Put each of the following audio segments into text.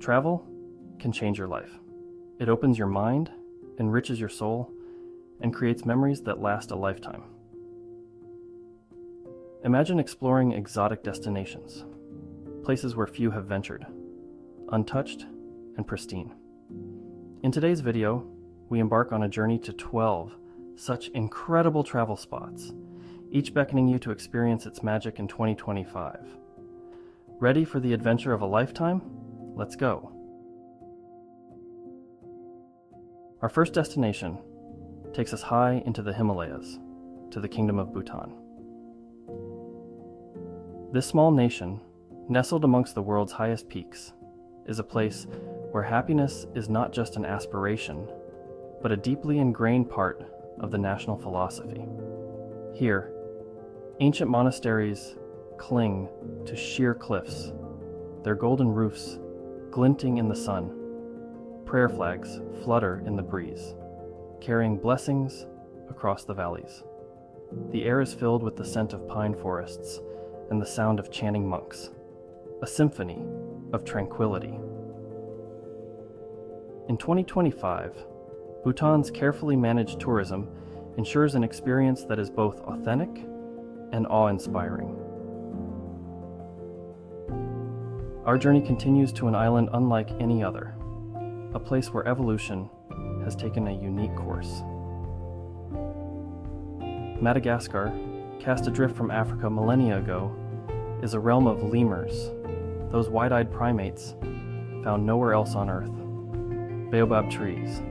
Travel can change your life. It opens your mind, enriches your soul, and creates memories that last a lifetime. Imagine exploring exotic destinations, places where few have ventured, untouched and pristine. In today's video, we embark on a journey to 12 such incredible travel spots, each beckoning you to experience its magic in 2025. Ready for the adventure of a lifetime? Let's go. Our first destination takes us high into the Himalayas, to the Kingdom of Bhutan. This small nation, nestled amongst the world's highest peaks, is a place where happiness is not just an aspiration, but a deeply ingrained part of the national philosophy. Here, ancient monasteries cling to sheer cliffs, their golden roofs glinting in the sun. Prayer flags flutter in the breeze, carrying blessings across the valleys. The air is filled with the scent of pine forests and the sound of chanting monks, a symphony of tranquility. In 2025, Bhutan's carefully managed tourism ensures an experience that is both authentic and awe-inspiring. Our journey continues to an island unlike any other, a place where evolution has taken a unique course. Madagascar, cast adrift from Africa millennia ago, is a realm of lemurs, those wide-eyed primates found nowhere else on Earth. Baobab trees,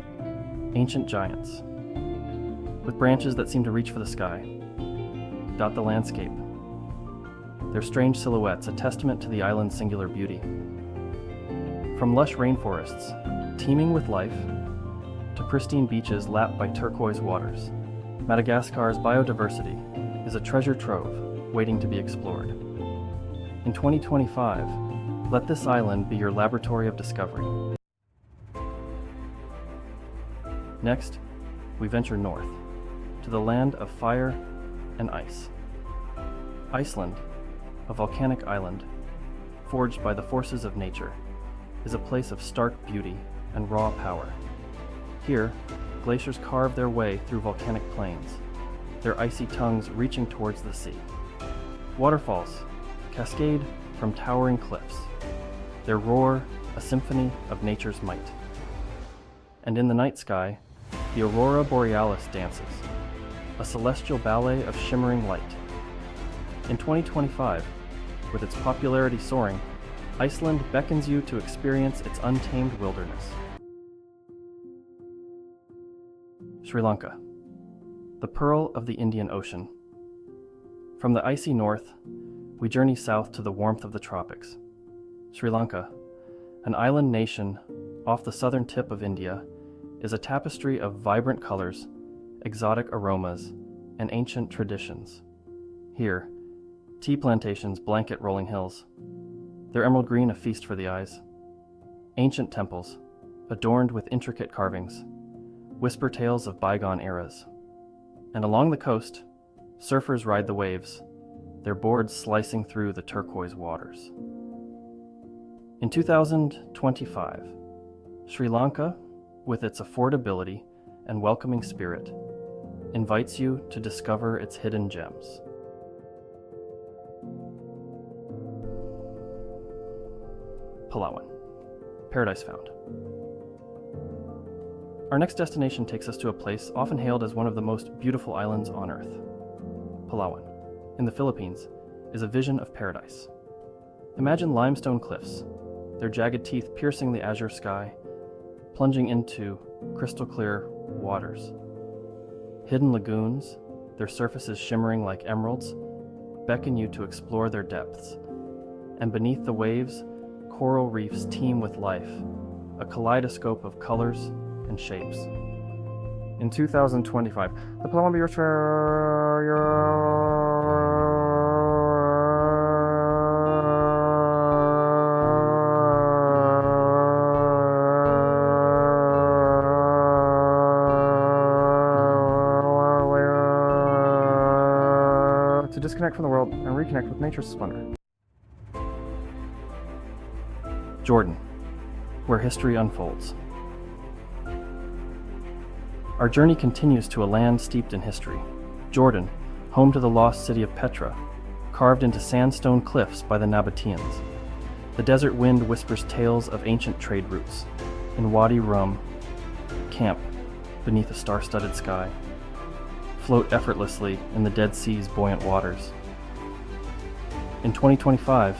ancient giants, with branches that seem to reach for the sky, dot the landscape, their strange silhouettes a testament to the island's singular beauty. From lush rainforests, teeming with life, to pristine beaches lapped by turquoise waters, Madagascar's biodiversity is a treasure trove waiting to be explored. In 2025, let this island be your laboratory of discovery. Next, we venture north, to the land of fire and ice. Iceland, a volcanic island, forged by the forces of nature, is a place of stark beauty and raw power. Here, glaciers carve their way through volcanic plains, their icy tongues reaching towards the sea. Waterfalls cascade from towering cliffs, their roar a symphony of nature's might. And in the night sky, the aurora borealis dances, a celestial ballet of shimmering light. In 2025, with its popularity soaring, Iceland beckons you to experience its untamed wilderness. Sri Lanka, the pearl of the Indian Ocean. From the icy north, we journey south to the warmth of the tropics. Sri Lanka, an island nation off the southern tip of India, is a tapestry of vibrant colors, exotic aromas, and ancient traditions. Here, tea plantations blanket rolling hills, their emerald green a feast for the eyes. Ancient temples, adorned with intricate carvings, whisper tales of bygone eras. And along the coast, surfers ride the waves, their boards slicing through the turquoise waters. In 2025, Sri Lanka, with its affordability and welcoming spirit, invites you to discover its hidden gems. Palawan, paradise found. Our next destination takes us to a place often hailed as one of the most beautiful islands on Earth. Palawan, in the Philippines, is a vision of paradise. Imagine limestone cliffs, their jagged teeth piercing the azure sky, plunging into crystal clear waters. Hidden lagoons, their surfaces shimmering like emeralds, beckon you to explore their depths. And beneath the waves, coral reefs teem with life, a kaleidoscope of colors and shapes. In 2025, the Palawan to disconnect from the world and reconnect with nature's splendor. Jordan, where history unfolds. Our journey continues to a land steeped in history, Jordan, home to the lost city of Petra, carved into sandstone cliffs by the Nabateans. The desert wind whispers tales of ancient trade routes. In Wadi Rum, camp beneath a star-studded sky, float effortlessly in the Dead Sea's buoyant waters. In 2025,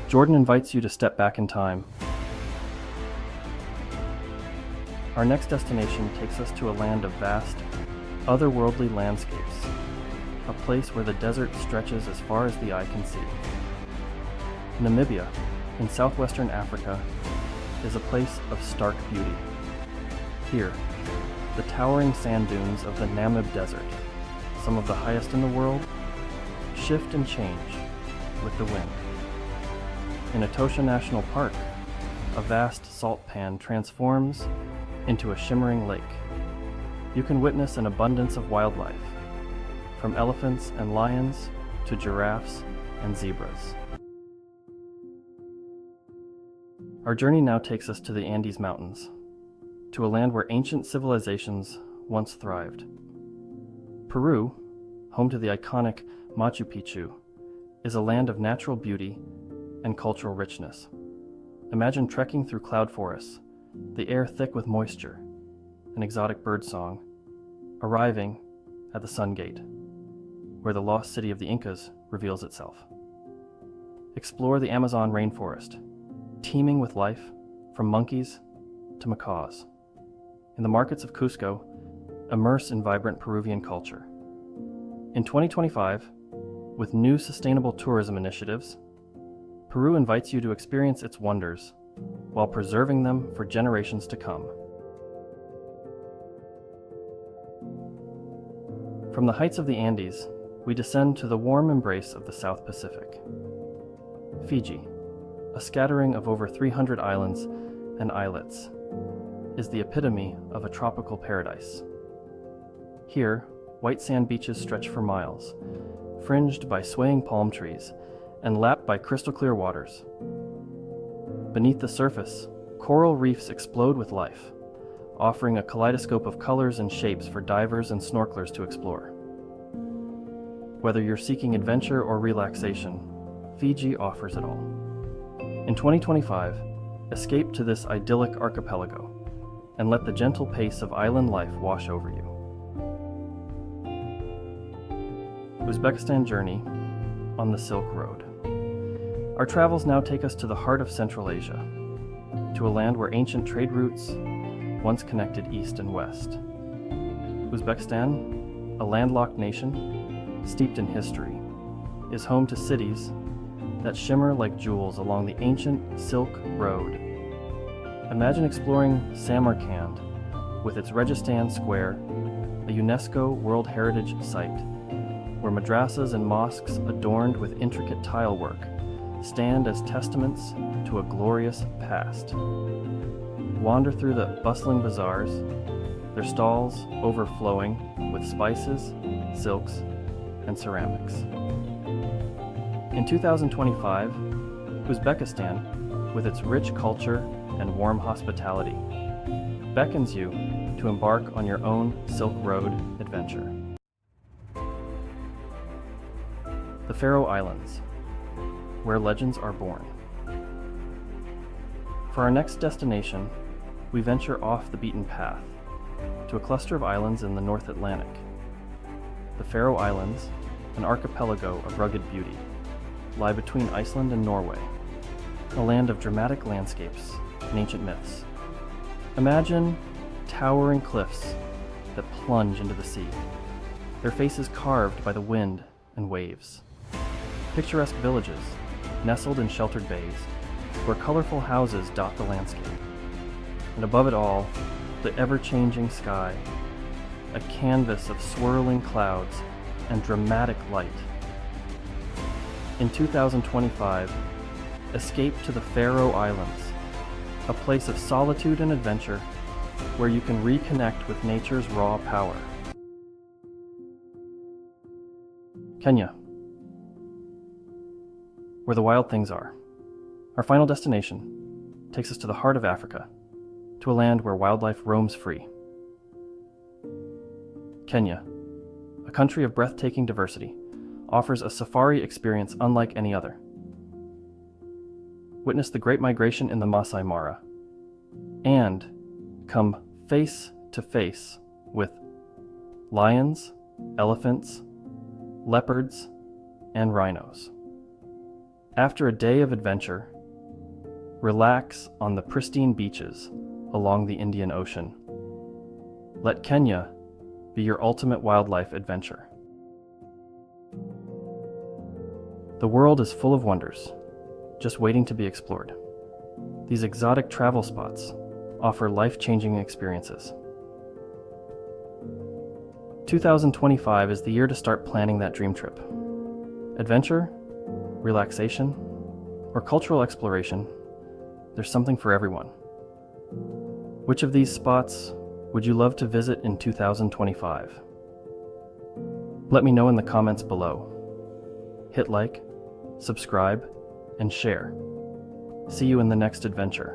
Jordan invites you to step back in time. Our next destination takes us to a land of vast, otherworldly landscapes, a place where the desert stretches as far as the eye can see. Namibia, in southwestern Africa, is a place of stark beauty. Here, the towering sand dunes of the Namib Desert, some of the highest in the world, shift and change with the wind. In Etosha National Park, a vast salt pan transforms into a shimmering lake. You can witness an abundance of wildlife, from elephants and lions to giraffes and zebras. Our journey now takes us to the Andes Mountains, to a land where ancient civilizations once thrived. Peru, home to the iconic Machu Picchu, is a land of natural beauty and cultural richness. Imagine trekking through cloud forests, the air thick with moisture, an exotic bird song, arriving at the Sun Gate, where the lost city of the Incas reveals itself. Explore the Amazon rainforest, teeming with life, from monkeys to macaws. In the markets of Cusco, immerse in vibrant Peruvian culture. In 2025, with new sustainable tourism initiatives, Peru invites you to experience its wonders while preserving them for generations to come. From the heights of the Andes, we descend to the warm embrace of the South Pacific. Fiji, a scattering of over 300 islands and islets, is the epitome of a tropical paradise. Here, white sand beaches stretch for miles, fringed by swaying palm trees and lapped by crystal clear waters. Beneath the surface, coral reefs explode with life, offering a kaleidoscope of colors and shapes for divers and snorkelers to explore. Whether you're seeking adventure or relaxation, Fiji offers it all. In 2025, escape to this idyllic archipelago and let the gentle pace of island life wash over you. Uzbekistan journey on the Silk Road. Our travels now take us to the heart of Central Asia, to a land where ancient trade routes once connected east and west. Uzbekistan, a landlocked nation steeped in history, is home to cities that shimmer like jewels along the ancient Silk Road. Imagine exploring Samarkand with its Registan Square, a UNESCO World Heritage Site, where madrasas and mosques adorned with intricate tile work stand as testaments to a glorious past. Wander through the bustling bazaars, their stalls overflowing with spices, silks, and ceramics. In 2025, Uzbekistan, with its rich culture and warm hospitality, beckons you to embark on your own Silk Road adventure. The Faroe Islands, where legends are born. For our next destination, we venture off the beaten path to a cluster of islands in the North Atlantic. The Faroe Islands, an archipelago of rugged beauty, lie between Iceland and Norway, a land of dramatic landscapes and ancient myths. Imagine towering cliffs that plunge into the sea, their faces carved by the wind and waves. Picturesque villages, nestled in sheltered bays, where colorful houses dot the landscape. And above it all, the ever-changing sky, a canvas of swirling clouds and dramatic light. In 2025, escape to the Faroe Islands, a place of solitude and adventure where you can reconnect with nature's raw power. Kenya, where the wild things are. Our final destination, takes us to the heart of Africa, to a land where wildlife roams free. Kenya, a country of breathtaking diversity, offers a safari experience unlike any other. Witness the Great Migration in the Masai Mara, and come face to face with lions, elephants, leopards, and rhinos. After a day of adventure, relax on the pristine beaches along the Indian Ocean. Let Kenya be your ultimate wildlife adventure. The world is full of wonders, just waiting to be explored. These exotic travel spots offer life-changing experiences. 2025 is the year to start planning that dream trip. Adventure, relaxation, or cultural exploration, there's something for everyone. Which of these spots would you love to visit in 2025? Let me know in the comments below. Hit like, subscribe, and share. See you in the next adventure.